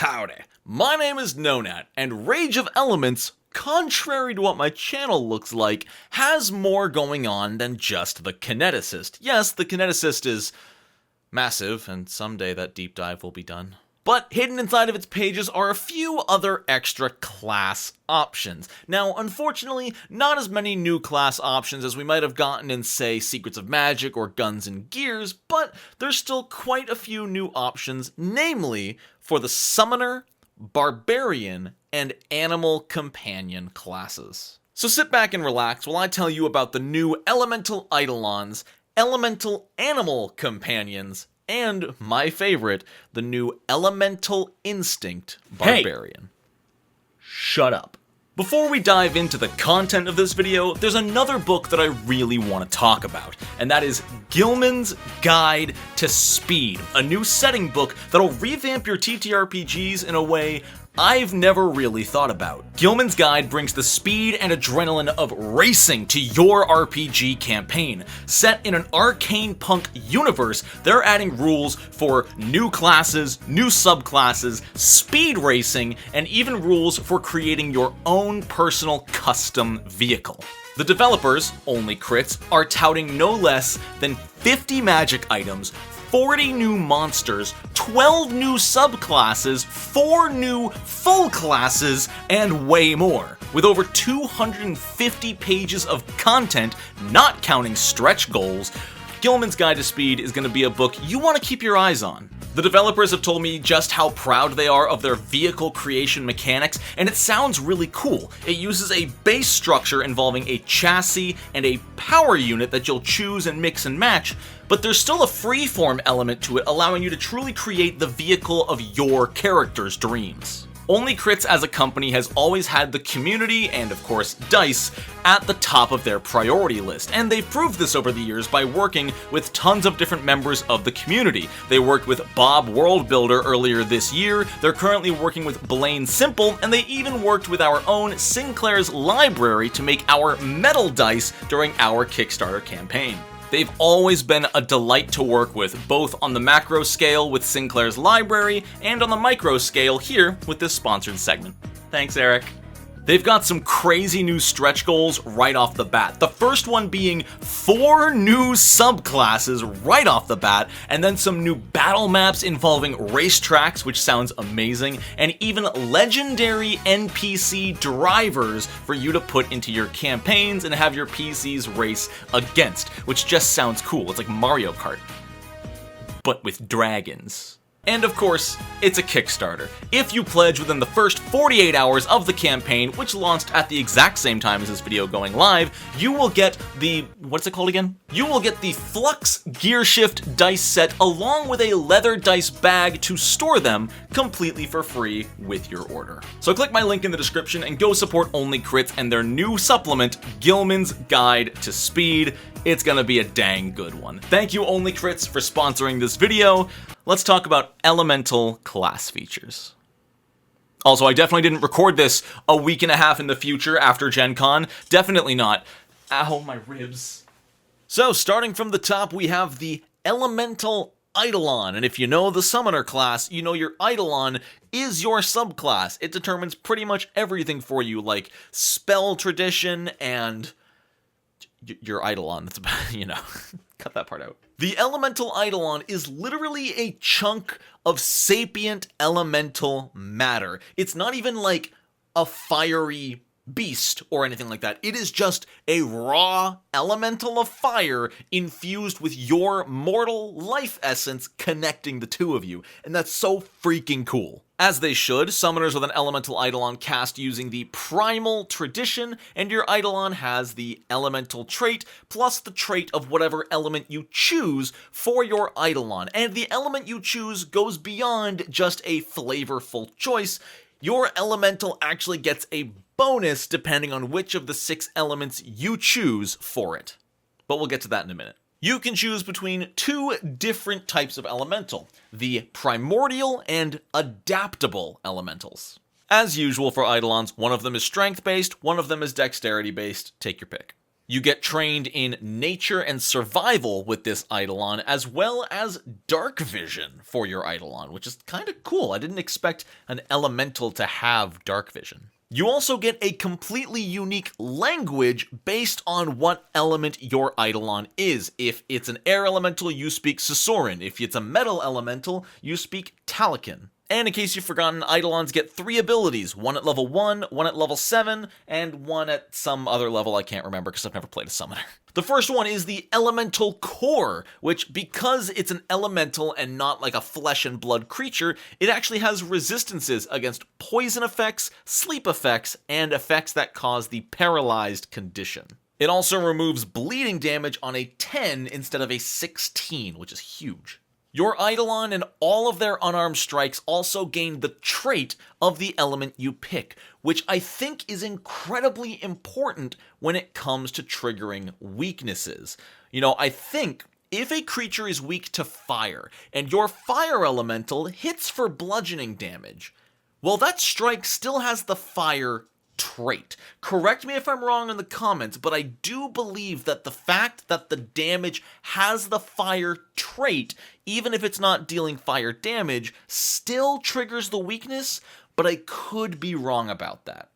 Howdy, my name is Nonat, and Rage of Elements, contrary to what my channel looks like, has more going on than just the Kineticist. Yes, the Kineticist is massive, and someday that deep dive will be done. But hidden inside of its pages are a few other extra class options. Now, unfortunately, not as many new class options as we might have gotten in, say, Secrets of Magic or Guns and Gears, but there's still quite a few new options, namely for the Summoner, Barbarian, and Animal Companion classes. So sit back and relax while I tell you about the new Elemental Eidolons, Elemental Animal Companions, and my favorite, the new Elemental Instinct Barbarian. Hey, shut up. Before we dive into the content of this video, there's another book that I really want to talk about, and that is Gilman's Guide to Speed, a new setting book that'll revamp your TTRPGs in a way I've never really thought about. Gilman's Guide brings the speed and adrenaline of racing to your RPG campaign. Set in an arcane punk universe, they're adding rules for new classes, new subclasses, speed racing, and even rules for creating your own personal custom vehicle. The developers, Only Crits, are touting no less than 50 magic items, 40 new monsters, 12 new subclasses, 4 new full classes, and way more. With over 250 pages of content, not counting stretch goals, Gilman's Guide to Speed is going to be a book you want to keep your eyes on. The developers have told me just how proud they are of their vehicle creation mechanics, and it sounds really cool. It uses a base structure involving a chassis and a power unit that you'll choose and mix and match, but there's still a freeform element to it, allowing you to truly create the vehicle of your character's dreams. Only Crits as a company has always had the community, and of course DICE, at the top of their priority list, and they've proved this over the years by working with tons of different members of the community. They worked with Bob Worldbuilder earlier this year, they're currently working with Blaine Simple, and they even worked with our own Sinclair's Library to make our metal dice during our Kickstarter campaign. They've always been a delight to work with, both on the macro scale with Sinclair's Library, and on the micro scale here with this sponsored segment. Thanks, Eric. They've got some crazy new stretch goals right off the bat. The first one being 4 new subclasses right off the bat, and then some new battle maps involving racetracks, which sounds amazing, and even legendary NPC drivers for you to put into your campaigns and have your PCs race against, which just sounds cool. It's like Mario Kart, but with dragons. And of course, it's a Kickstarter. If you pledge within the first 48 hours of the campaign, which launched at the exact same time as this video going live, you will get the, what's it called again? You will get the Flux Gearshift dice set along with a leather dice bag to store them completely for free with your order. So click my link in the description and go support Only Crits and their new supplement, Gilman's Guide to Speed. It's gonna be a dang good one. Thank you, Only Crits, for sponsoring this video. Let's talk about elemental class features. Also, I definitely didn't record this a week and a half in the future after Gen Con. Definitely not. Ow, my ribs. So, starting from the top, we have the Elemental Eidolon. And if you know the Summoner class, you know your Eidolon is your subclass. It determines pretty much everything for you, like spell tradition and your Eidolon. That's about, you know, cut that part out. The Elemental Eidolon is literally a chunk of sapient elemental matter. It's not even like a fiery beast or anything like that. It is just a raw elemental of fire infused with your mortal life essence connecting the two of you. And that's so freaking cool. As they should, summoners with an Elemental Eidolon cast using the Primal Tradition, and your Eidolon has the Elemental trait, plus the trait of whatever element you choose for your Eidolon. And the element you choose goes beyond just a flavorful choice. Your Elemental actually gets a bonus depending on which of the 6 elements you choose for it. But we'll get to that in a minute. You can choose between 2 different types of elemental, the primordial and adaptable elementals. As usual for Eidolons, one of them is strength-based, one of them is dexterity-based, take your pick. You get trained in nature and survival with this Eidolon, as well as dark vision for your Eidolon, which is kind of cool. I didn't expect an elemental to have dark vision. You also get a completely unique language based on what element your Eidolon is. If it's an air elemental, you speak Susoran. If it's a metal elemental, you speak Talakan. And in case you've forgotten, Eidolons get 3 abilities, one at level 1, one at level 7, and one at some other level I can't remember because I've never played a summoner. The first one is the Elemental Core, which, because it's an elemental and not like a flesh and blood creature, it actually has resistances against poison effects, sleep effects, and effects that cause the paralyzed condition. It also removes bleeding damage on a 10 instead of a 16, which is huge. Your Eidolon and all of their unarmed strikes also gain the trait of the element you pick, which I think is incredibly important when it comes to triggering weaknesses. I think if a creature is weak to fire, and your fire elemental hits for bludgeoning damage, well, that strike still has the fire trait. Correct me if I'm wrong in the comments, but I do believe that the fact that the damage has the fire trait, even if it's not dealing fire damage, still triggers the weakness, but I could be wrong about that.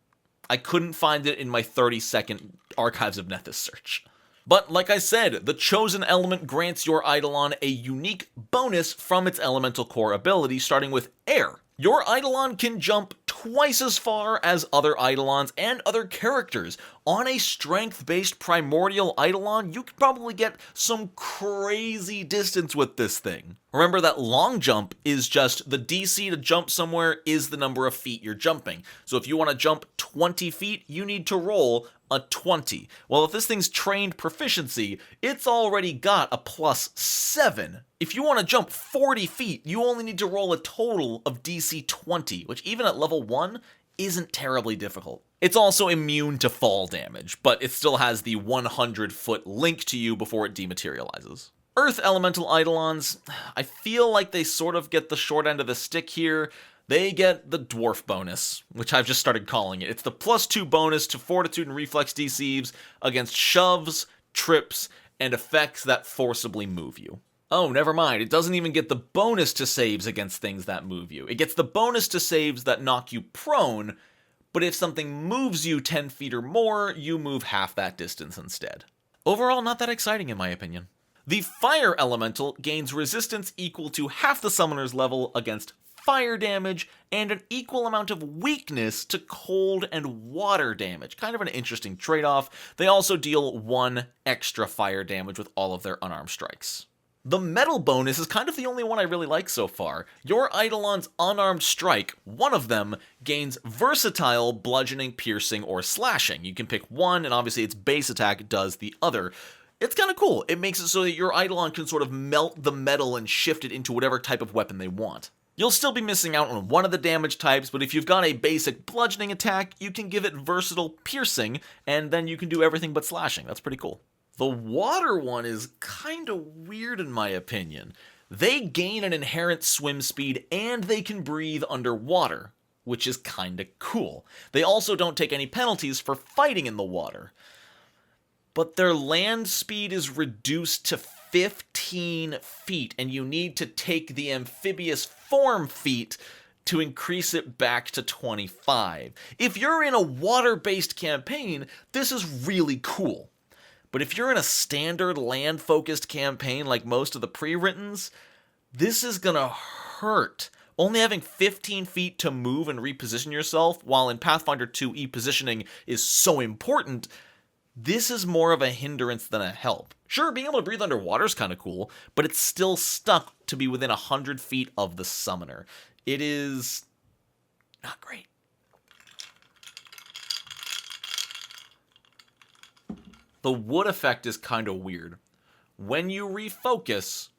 I couldn't find it in my 30-second Archives of Nethys search. But like I said, the chosen element grants your Eidolon a unique bonus from its elemental core ability, starting with air. Your Eidolon can jump twice as far as other Eidolons and other characters. On a strength-based primordial Eidolon, you could probably get some crazy distance with this thing. Remember that long jump is just the DC to jump somewhere is the number of feet you're jumping. So if you want to jump 20 feet, you need to roll a 20. Well, if this thing's trained proficiency, it's already got a +7. If you want to jump 40 feet, you only need to roll a total of DC 20, which even at level 1 isn't terribly difficult. It's also immune to fall damage, but it still has the 100-foot link to you before it dematerializes. Earth Elemental Eidolons, I feel like they sort of get the short end of the stick here. They get the dwarf bonus, which I've just started calling it. It's the +2 bonus to fortitude and reflex DCs against shoves, trips, and effects that forcibly move you. Oh, never mind. It doesn't even get the bonus to saves against things that move you. It gets the bonus to saves that knock you prone, but if something moves you 10 feet or more, you move half that distance instead. Overall, not that exciting in my opinion. The Fire Elemental gains resistance equal to half the summoner's level against fire damage, and an equal amount of weakness to cold and water damage. Kind of an interesting trade-off. They also deal 1 extra fire damage with all of their unarmed strikes. The metal bonus is kind of the only one I really like so far. Your Eidolon's unarmed strike, one of them, gains versatile bludgeoning, piercing, or slashing. You can pick one, and obviously its base attack does the other. It's kind of cool. It makes it so that your Eidolon can sort of melt the metal and shift it into whatever type of weapon they want. You'll still be missing out on one of the damage types, but if you've got a basic bludgeoning attack, you can give it versatile piercing, and then you can do everything but slashing. That's pretty cool. The water one is kind of weird in my opinion. They gain an inherent swim speed, and they can breathe underwater, which is kind of cool. They also don't take any penalties for fighting in the water. But their land speed is reduced to 15 feet, and you need to take the amphibious form feat to increase it back to 25. If you're in a water-based campaign, this is really cool. But if you're in a standard land-focused campaign like most of the pre-writtens, this is gonna hurt. Only having 15 feet to move and reposition yourself, while in Pathfinder 2 positioning is so important, this is more of a hindrance than a help. Sure, being able to breathe underwater is kind of cool, but it's still stuck to be within 100 feet of the summoner. It is not great. The wood effect is kind of weird. When you refocus,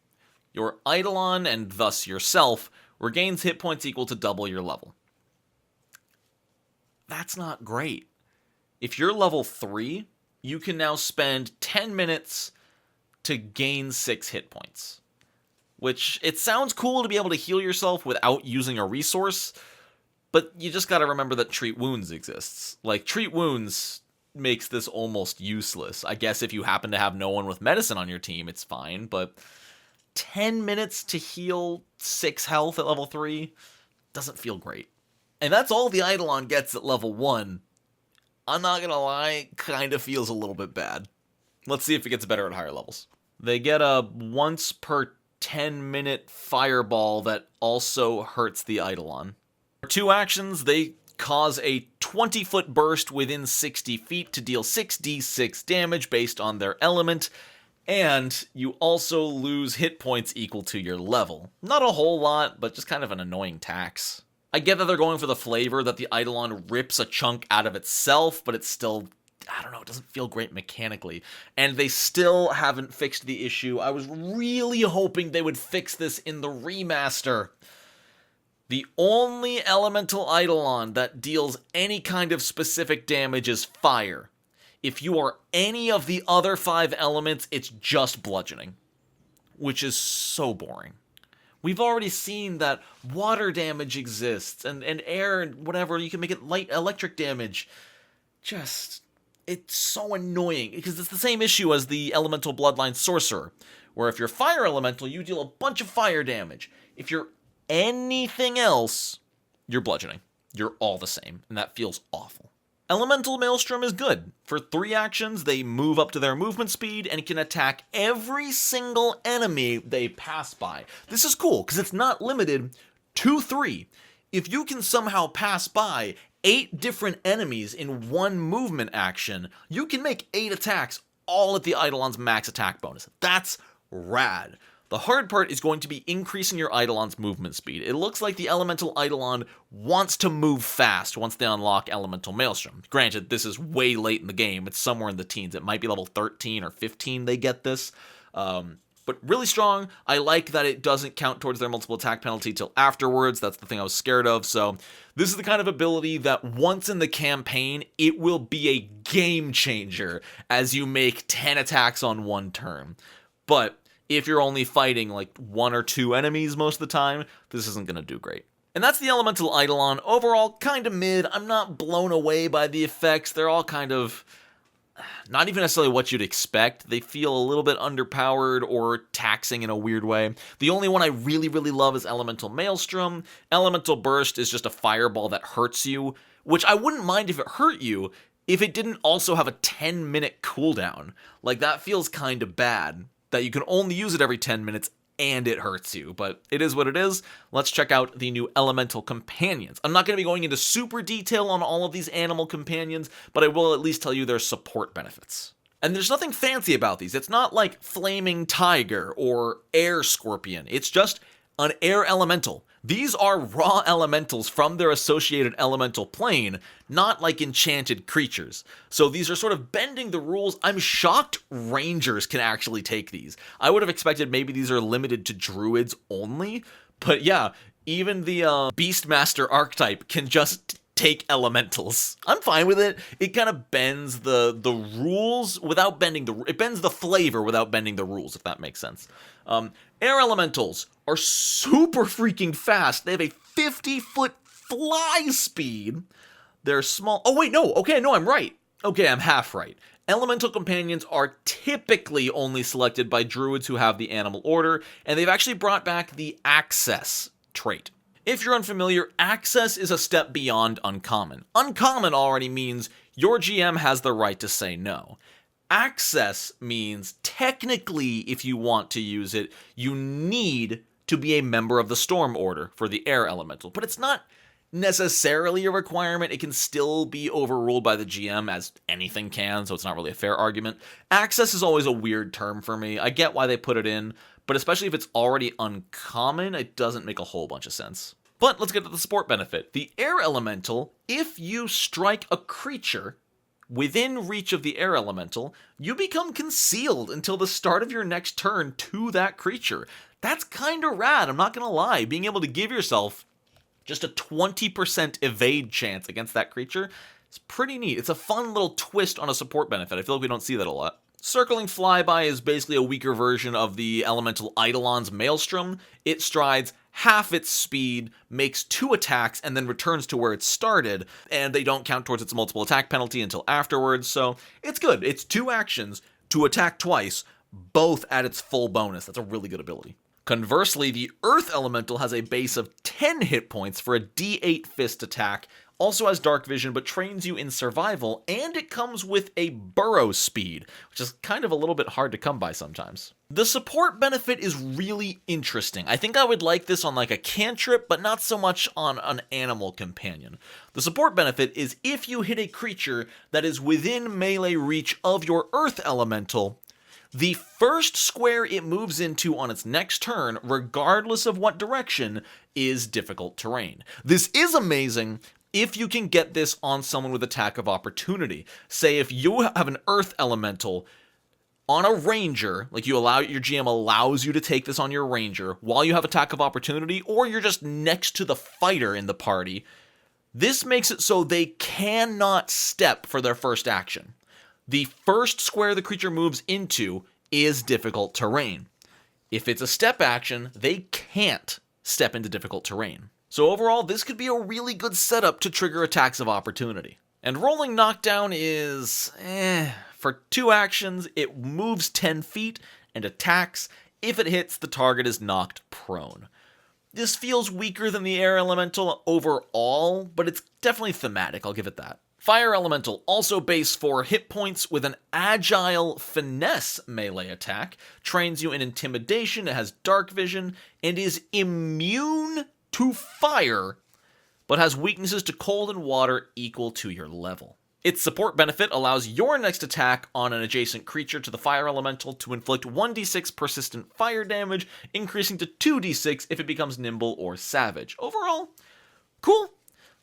your Eidolon, and thus yourself, regains hit points equal to double your level. That's not great. If you're level 3, you can now spend 10 minutes to gain 6 hit points. Which, it sounds cool to be able to heal yourself without using a resource, but you just gotta remember that Treat Wounds exists. Like, Treat Wounds makes this almost useless. I guess if you happen to have no one with medicine on your team, it's fine, but 10 minutes to heal 6 health at level 3 doesn't feel great. And that's all the Eidolon gets at level 1. I'm not gonna lie, kind of feels a little bit bad. Let's see if it gets better at higher levels. They get a once per 10-minute fireball that also hurts the Eidolon. For 2 actions, they cause a 20-foot burst within 60 feet to deal 6d6 damage based on their element, and you also lose hit points equal to your level. Not a whole lot, but just kind of an annoying tax. I get that they're going for the flavor that the Eidolon rips a chunk out of itself, but it's still, I don't know, it doesn't feel great mechanically. And they still haven't fixed the issue. I was really hoping they would fix this in the remaster. The only elemental Eidolon that deals any kind of specific damage is fire. If you are any of the other 5 elements, it's just bludgeoning, which is so boring. We've already seen that water damage exists, and air and whatever, you can make it light electric damage. It's so annoying, because it's the same issue as the elemental bloodline sorcerer, where if you're fire elemental, you deal a bunch of fire damage. If you're anything else, you're bludgeoning. You're all the same, and that feels awful. Elemental Maelstrom is good. For 3 actions, they move up to their movement speed and can attack every single enemy they pass by. This is cool, because it's not limited to 3. If you can somehow pass by 8 different enemies in one movement action, you can make 8 attacks, all at the Eidolon's max attack bonus. That's rad. The hard part is going to be increasing your Eidolon's movement speed. It looks like the Elemental Eidolon wants to move fast once they unlock Elemental Maelstrom. Granted, this is way late in the game. It's somewhere in the teens. It might be level 13 or 15 they get this. But really strong. I like that it doesn't count towards their multiple attack penalty till afterwards. That's the thing I was scared of. So this is the kind of ability that once in the campaign, it will be a game changer as you make 10 attacks on one turn. But if you're only fighting like 1 or 2 enemies most of the time, this isn't going to do great. And that's the Elemental Eidolon. Overall, kind of mid. I'm not blown away by the effects. They're all kind of not even necessarily what you'd expect. They feel a little bit underpowered or taxing in a weird way. The only one I really, really love is Elemental Maelstrom. Elemental Burst is just a fireball that hurts you, which I wouldn't mind if it hurt you if it didn't also have a 10-minute cooldown. Like, that feels kind of bad, that you can only use it every 10 minutes and it hurts you, but it is what it is. Let's check out the new Elemental Companions. I'm not going to be going into super detail on all of these animal companions, but I will at least tell you their support benefits. And there's nothing fancy about these. It's not like Flaming Tiger or Air Scorpion. It's just an air elemental. These are raw elementals from their associated elemental plane, not like enchanted creatures. So these are sort of bending the rules. I'm shocked rangers can actually take these. I would have expected maybe these are limited to druids only, but yeah, even the Beastmaster archetype can just take elementals. I'm fine with it. It kind of bends the rules without bending it bends the flavor without bending the rules, if that makes sense. Air elementals are super freaking fast. They have a 50-foot fly speed. They're small. Oh, wait, no. Okay, no, I'm right. Okay, I'm half right. Elemental companions are typically only selected by druids who have the animal order, and they've actually brought back the access trait. If you're unfamiliar, access is a step beyond uncommon. Uncommon already means your GM has the right to say no. Access means technically, if you want to use it, you need to be a member of the Storm Order for the air elemental. But it's not necessarily a requirement. It can still be overruled by the GM, as anything can, so it's not really a fair argument. Access is always a weird term for me. I get why they put it in, but especially if it's already uncommon, it doesn't make a whole bunch of sense. But let's get to the support benefit. The air elemental, if you strike a creature within reach of the air elemental, you become concealed until the start of your next turn to that creature. That's kind of rad, I'm not gonna lie. Being able to give yourself just a 20% evade chance against that creature is pretty neat. It's a fun little twist on a support benefit. I feel like we don't see that a lot. Circling Flyby is basically a weaker version of the Elemental Eidolon's Maelstrom. It strides half its speed, makes 2 attacks, and then returns to where it started, and they don't count towards its multiple attack penalty until afterwards, so it's good. It's 2 actions to attack twice, both at its full bonus. That's a really good ability. Conversely, the Earth Elemental has a base of 10 hit points for a D8 fist attack, also has dark vision, but trains you in survival, and it comes with a burrow speed, which is kind of a little bit hard to come by sometimes. The support benefit is really interesting. I think I would like this on like a cantrip, but not so much on an animal companion. The support benefit is if you hit a creature that is within melee reach of your Earth Elemental, the first square it moves into on its next turn, regardless of what direction, is difficult terrain. This is amazing if you can get this on someone with attack of opportunity. Say if you have an Earth Elemental on a Ranger, like your GM allows you to take this on your Ranger while you have attack of opportunity, or you're just next to the fighter in the party, this makes it so they cannot step for their first action. The first square the creature moves into is difficult terrain. If it's a step action, they can't step into difficult terrain. So overall, this could be a really good setup to trigger attacks of opportunity. And rolling knockdown is, For 2 actions, it moves 10 feet and attacks. If it hits, the target is knocked prone. This feels weaker than the Air Elemental overall, but it's definitely thematic, I'll give it that. Fire Elemental, also base 4 hit points with an agile finesse melee attack, trains you in intimidation, it has dark vision, and is immune to fire, but has weaknesses to cold and water equal to your level. Its support benefit allows your next attack on an adjacent creature to the Fire Elemental to inflict 1d6 persistent fire damage, increasing to 2d6 if it becomes nimble or savage. Overall, cool.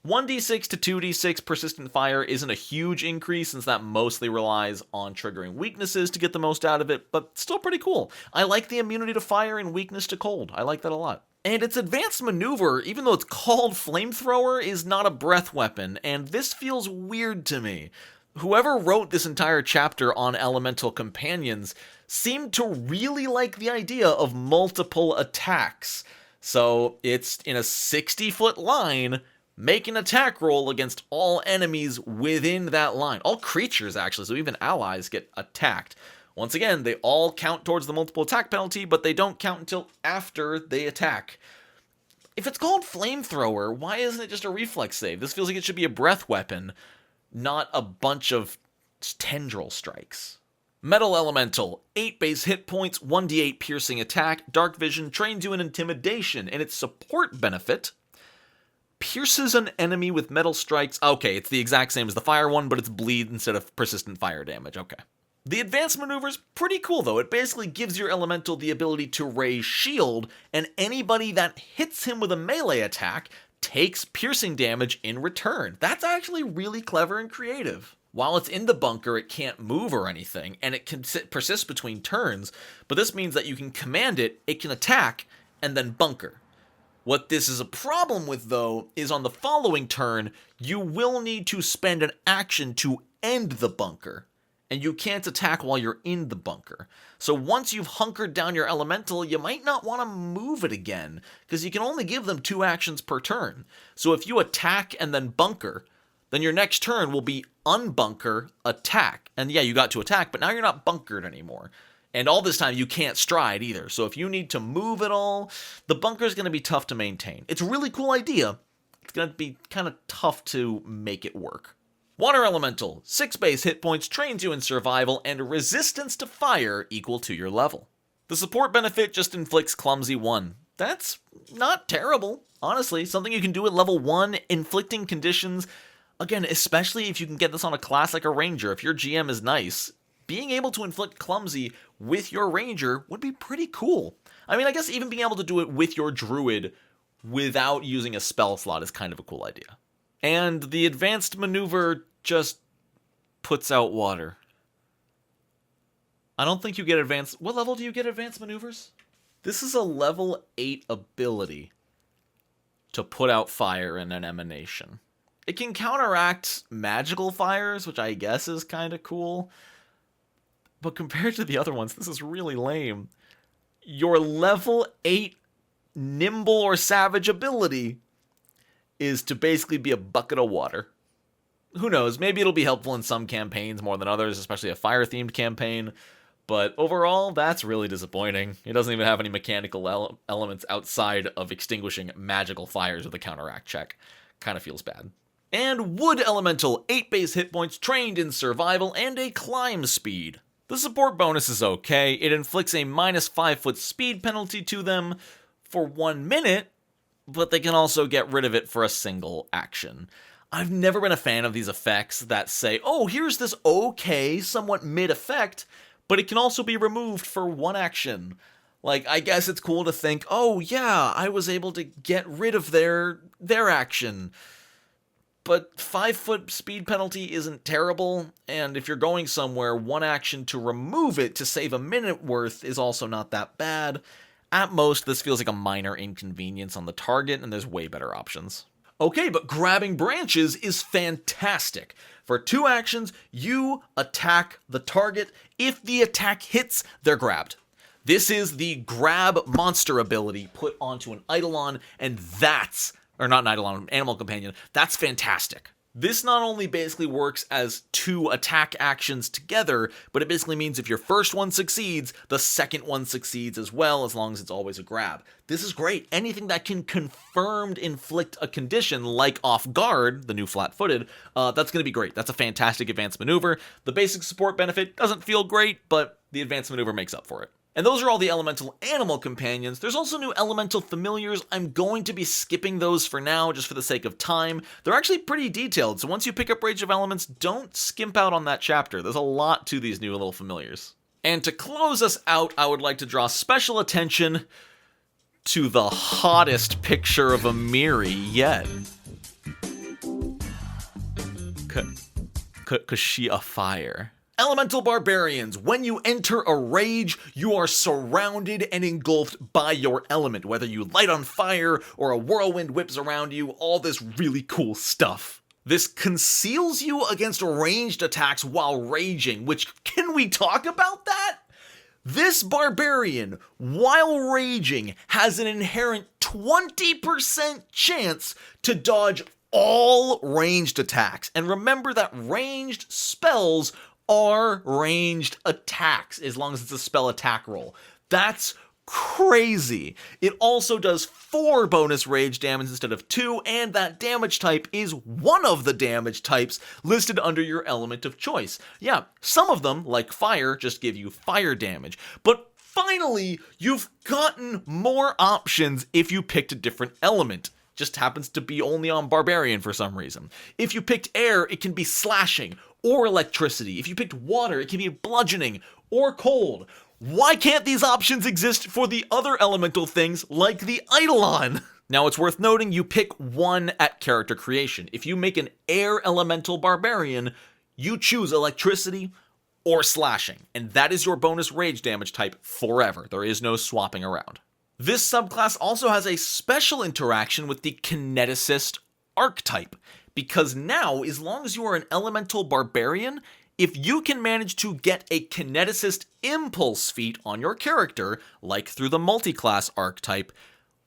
1d6 to 2d6 persistent fire isn't a huge increase since that mostly relies on triggering weaknesses to get the most out of it, but still pretty cool. I like the immunity to fire and weakness to cold. I like that a lot. And its advanced maneuver, even though it's called flamethrower, is not a breath weapon, and this feels weird to me. Whoever wrote this entire chapter on elemental companions seemed to really like the idea of multiple attacks. So it's in a 60-foot line, make an attack roll against all enemies within that line. All creatures, actually, so even allies get attacked. Once again, they all count towards the multiple attack penalty, but they don't count until after they attack. If it's called flamethrower, why isn't it just a reflex save? This feels like it should be a breath weapon, not a bunch of tendril strikes. Metal Elemental, 8 base hit points, 1d8 piercing attack, dark vision, trains you in intimidation, and its support benefit pierces an enemy with metal strikes. Okay, it's the exact same as the fire one, but it's bleed instead of persistent fire damage. Okay. The advanced maneuver is pretty cool, though. It basically gives your elemental the ability to raise shield, and anybody that hits him with a melee attack takes piercing damage in return. That's actually really clever and creative. While it's in the bunker, it can't move or anything, and it can persist between turns, but this means that you can command it, it can attack, and then bunker. What this is a problem with, though, is on the following turn, you will need to spend an action to end the bunker. And you can't attack while you're in the bunker. So once you've hunkered down your elemental, you might not want to move it again, because you can only give them 2 actions per turn. So if you attack and then bunker, then your next turn will be unbunker, attack. And yeah, you got to attack, but now you're not bunkered anymore. And all this time you can't stride either. So if you need to move at all, the bunker is going to be tough to maintain. It's a really cool idea. It's going to be kind of tough to make it work. Water Elemental, 6 base hit points, trains you in survival, and resistance to fire equal to your level. The support benefit just inflicts Clumsy 1. That's not terrible, honestly. Something you can do at level 1, inflicting conditions. Again, especially if you can get this on a class like a Ranger, if your GM is nice, being able to inflict Clumsy with your Ranger would be pretty cool. I mean, I guess even being able to do it with your Druid without using a spell slot is kind of a cool idea. And the advanced maneuver just puts out water. I don't think you get advanced... What level do you get advanced maneuvers? This is a level 8 ability to put out fire in an emanation. It can counteract magical fires, which I guess is kind of cool. But compared to the other ones, this is really lame. Your level 8 nimble or savage ability is to basically be a bucket of water. Who knows, maybe it'll be helpful in some campaigns more than others, especially a fire-themed campaign, but overall, that's really disappointing. It doesn't even have any mechanical elements outside of extinguishing magical fires with a counteract check. Kind of feels bad. And Wood Elemental, 8 base hit points, trained in survival, and a climb speed. The support bonus is okay. It inflicts a minus 5 foot speed penalty to them for 1 minute, but they can also get rid of it for a single action. I've never been a fan of these effects that say, oh, here's this okay, somewhat mid effect, but it can also be removed for 1 action. Like, I guess it's cool to think, oh yeah, I was able to get rid of their action. But 5 foot speed penalty isn't terrible, and if you're going somewhere, 1 action to remove it to save a minute worth is also not that bad. At most, this feels like a minor inconvenience on the target, and there's way better options. Okay, but grabbing branches is fantastic. For 2 actions, you attack the target. If the attack hits, they're grabbed. This is the grab monster ability put onto an Eidolon, and that's, or not an Eidolon, an animal companion, that's fantastic. This not only basically works as 2 attack actions together, but it basically means if your first one succeeds, the second one succeeds as well, as long as it's always a grab. This is great. Anything that can confirmed inflict a condition, like off guard, the new flat-footed, that's going to be great. That's a fantastic advanced maneuver. The basic support benefit doesn't feel great, but the advanced maneuver makes up for it. And those are all the elemental animal companions. There's also new elemental familiars. I'm going to be skipping those for now, just for the sake of time. They're actually pretty detailed, so once you pick up Rage of Elements, don't skimp out on that chapter. There's a lot to these new little familiars. And to close us out, I would like to draw special attention to the hottest picture of a Miri yet. Cause she a fire. Elemental Barbarians. When you enter a rage, you are surrounded and engulfed by your element, whether you light on fire or a whirlwind whips around you, all this really cool stuff. This conceals you against ranged attacks while raging, which, can we talk about that? This Barbarian, while raging, has an inherent 20% chance to dodge all ranged attacks. And remember that ranged spells are ranged attacks, as long as it's a spell attack roll. That's crazy. It also does 4 bonus rage damage instead of 2, and that damage type is one of the damage types listed under your element of choice. Yeah, some of them, like fire, just give you fire damage, but finally, you've gotten more options if you picked a different element. Just happens to be only on Barbarian for some reason. If you picked air, it can be slashing or electricity. If you picked water, it can be bludgeoning or cold. Why can't these options exist for the other elemental things like the Eidolon? Now, it's worth noting you pick 1 at character creation. If you make an air elemental barbarian, you choose electricity or slashing, and that is your bonus rage damage type forever. There is no swapping around. This subclass also has a special interaction with the Kineticist archetype, because now, as long as you are an elemental barbarian, if you can manage to get a Kineticist impulse feat on your character, like through the multiclass archetype,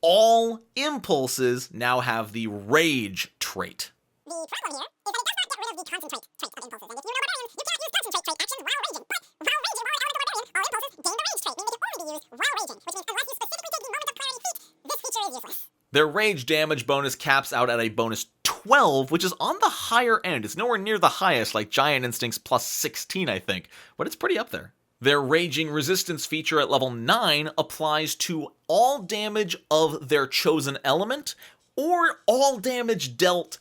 all impulses now have the rage trait. The problem here is that it does not get rid of the concentrate trait of impulses, and if you're a barbarian, you can't use concentrate trait actions while raging, but while raging or elemental barbarian, all impulses gain the rage trait, meaning they can only be used while raging, which means unless you specifically take the moment of clarity feat, this feature is useless. Their rage damage bonus caps out at a bonus 12, which is on the higher end. It's nowhere near the highest, like Giant Instincts plus 16, I think, but it's pretty up there. Their raging resistance feature at level 9 applies to all damage of their chosen element, or all damage dealt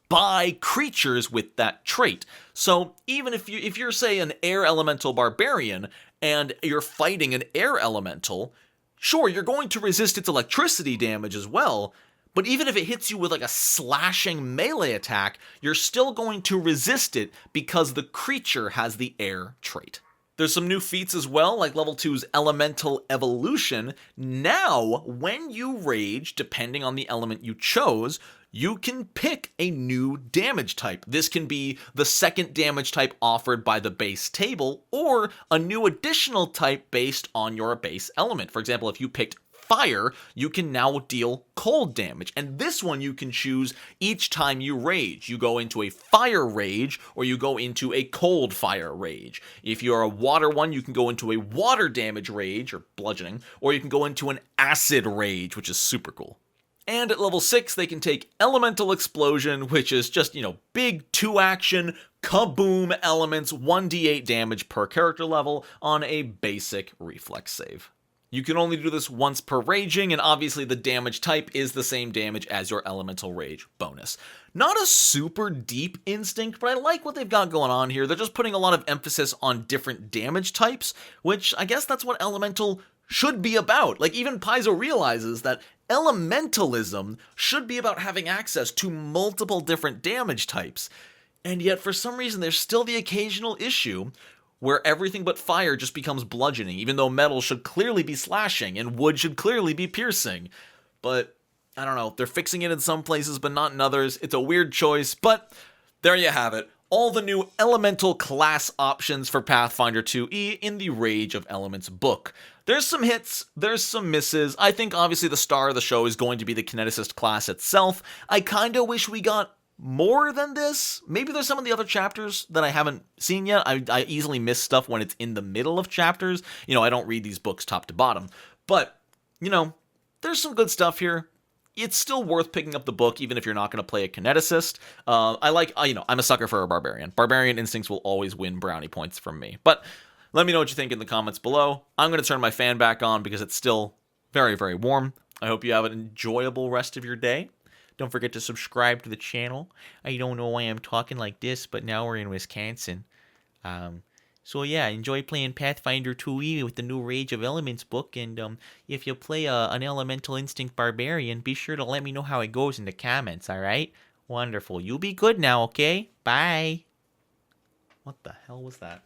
by creatures with that trait. So even if you're say an air elemental barbarian and you're fighting an air elemental, sure, you're going to resist its electricity damage as well, but even if it hits you with like a slashing melee attack, you're still going to resist it because the creature has the air trait. There's some new feats as well, like level 2's Elemental Evolution. Now, when you rage, depending on the element you chose, you can pick a new damage type. This can be the second damage type offered by the base table, or a new additional type based on your base element. For example, if you picked fire, you can now deal cold damage. And this one you can choose each time you rage. You go into a fire rage, or you go into a cold fire rage. If you're a water one, you can go into a water damage rage, or bludgeoning, or you can go into an acid rage, which is super cool. And at level 6, they can take Elemental Explosion, which is just, big 2-action, kaboom elements, 1d8 damage per character level on a basic reflex save. You can only do this once per raging, and obviously the damage type is the same damage as your Elemental Rage bonus. Not a super deep instinct, but I like what they've got going on here. They're just putting a lot of emphasis on different damage types, which I guess that's what Elemental should be about. Like, even Paizo realizes that elementalism should be about having access to multiple different damage types. And yet, for some reason, there's still the occasional issue where everything but fire just becomes bludgeoning, even though metal should clearly be slashing and wood should clearly be piercing. But, I don't know, they're fixing it in some places but not in others. It's a weird choice, but there you have it. All the new elemental class options for Pathfinder 2e in the Rage of Elements book. There's some hits, there's some misses. I think obviously the star of the show is going to be the Kineticist class itself. I kinda wish we got more than this. Maybe there's some of the other chapters that I haven't seen yet. I easily miss stuff when it's in the middle of chapters. I don't read these books top to bottom. But, there's some good stuff here. It's still worth picking up the book, even if you're not going to play a Kineticist. I'm a sucker for a Barbarian. Barbarian instincts will always win brownie points from me. But let me know what you think in the comments below. I'm going to turn my fan back on because it's still very, very warm. I hope you have an enjoyable rest of your day. Don't forget to subscribe to the channel. I don't know why I'm talking like this, but now we're in Wisconsin. So yeah, enjoy playing Pathfinder 2e with the new Rage of Elements book, and if you play an Elemental Instinct Barbarian, be sure to let me know how it goes in the comments, alright? Wonderful. You be good now, okay? Bye! What the hell was that?